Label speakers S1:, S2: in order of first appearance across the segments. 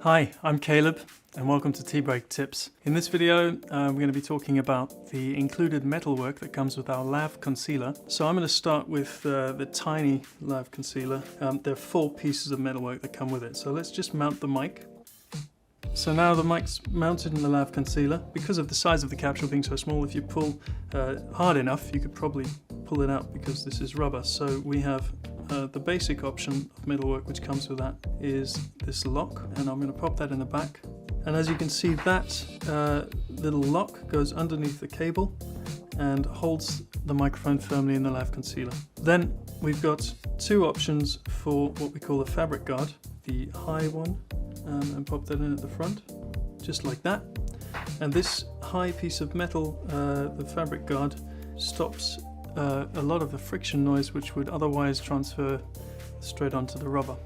S1: Hi, I'm Caleb and welcome to Tea Break Tips. In this video we're going to be talking about the included metalwork that comes with our lav concealer. So I'm going to start with the tiny lav concealer. There are 4 pieces of metalwork that come with it. So let's just mount the mic. So now the mic's mounted in the lav concealer. Because of the size of the capsule being so small, if you pull hard enough you could probably pull it out because this is rubber. So we have the basic option of metalwork which comes with that is this lock, and I'm going to pop that in the back. And as you can see, that little lock goes underneath the cable and holds the microphone firmly in the lav concealer. Then we've got 2 options for what we call a fabric guard. The high one, and pop that in at the front, just like that. And this high piece of metal, the fabric guard, stops a lot of the friction noise which would otherwise transfer straight onto the rubber.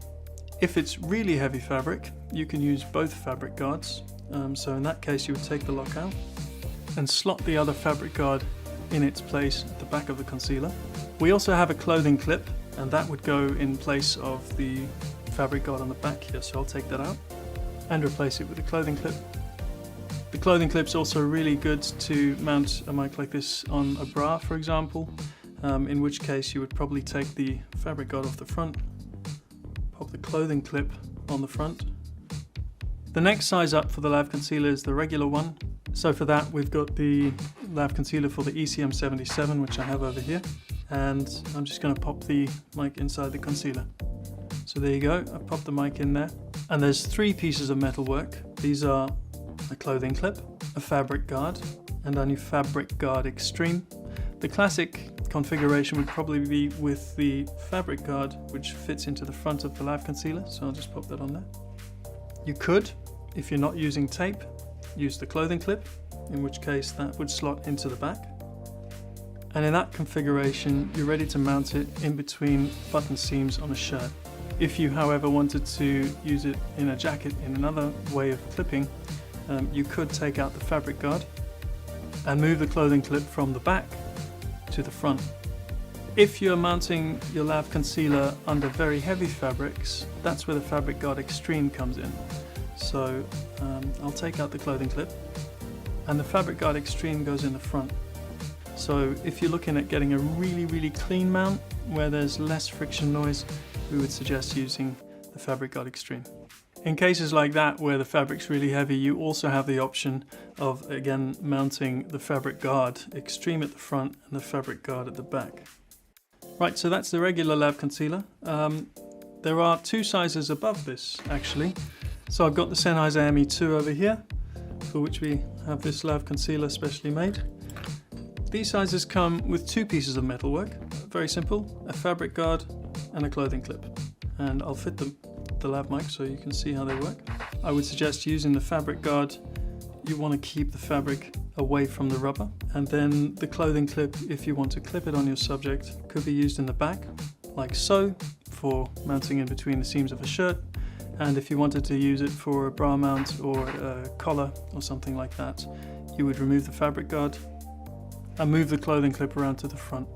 S1: If it's really heavy fabric, you can use both fabric guards. So in that case you would take the lock out and slot the other fabric guard in its place at the back of the concealer. We also have a clothing clip, and that would go in place of the fabric guard on the back here, so I'll take that out and replace it with a clothing clip. The clothing clip's also really good to mount a mic like this on a bra, for example, in which case you would probably take the fabric guard off the front, pop the clothing clip on the front. The next size up for the lav concealer is the regular one. So for that we've got the lav concealer for the ECM 77, which I have over here, and I'm just going to pop the mic inside the concealer. So there you go, I've popped the mic in there. And there's 3 pieces of metalwork. These are a clothing clip, a fabric guard, and our new fabric guard extreme. The classic configuration would probably be with the fabric guard, which fits into the front of the lav concealer, so I'll just pop that on there. You could, if you're not using tape, use the clothing clip, in which case that would slot into the back. And in that configuration you're ready to mount it in between button seams on a shirt. If you however wanted to use it in a jacket in another way of clipping, you could take out the fabric guard and move the clothing clip from the back to the front. If you're mounting your lav concealer under very heavy fabrics, that's where the fabric guard extreme comes in. So I'll take out the clothing clip and the fabric guard extreme goes in the front. So if you're looking at getting a really clean mount where there's less friction noise, we would suggest using the fabric guard extreme. In cases like that where the fabric's really heavy, you also have the option of again mounting the fabric guard extreme at the front and the fabric guard at the back. Right, so that's the regular lav concealer. There are 2 sizes above this actually. So I've got the Sennheiser ME2 over here, for which we have this lav concealer specially made. These sizes come with 2 pieces of metalwork, very simple, a fabric guard and a clothing clip. And I'll fit the lav mic so you can see how they work. I would suggest using the fabric guard. You want to keep the fabric away from the rubber, and then the clothing clip, if you want to clip it on your subject, could be used in the back like so, for mounting in between the seams of a shirt, and if you wanted to use it for a bra mount or a collar or something like that, you would remove the fabric guard and move the clothing clip around to the front.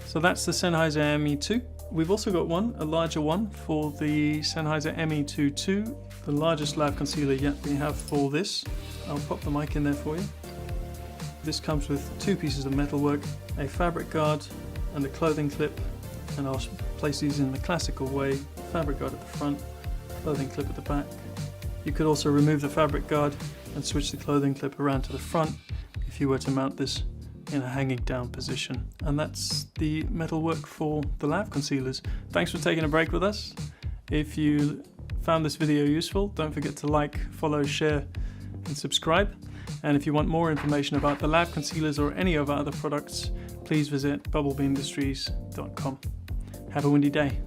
S1: So that's the Sennheiser ME2. We've also got a larger one for the Sennheiser ME2 II, the largest lav concealer yet we have for this. I'll pop the mic in there for you. This comes with 2 pieces of metalwork, a fabric guard and a clothing clip, and I'll place these in the classical way, fabric guard at the front, clothing clip at the back. You could also remove the fabric guard and switch the clothing clip around to the front if you were to mount this in a hanging down position. And that's the metalwork for the lav concealers. Thanks for taking a break with us. If you found this video useful, don't forget to like, follow, share and subscribe. And if you want more information about the lav concealers or any of our other products, please visit bubblebeeindustries.com. Have a windy day.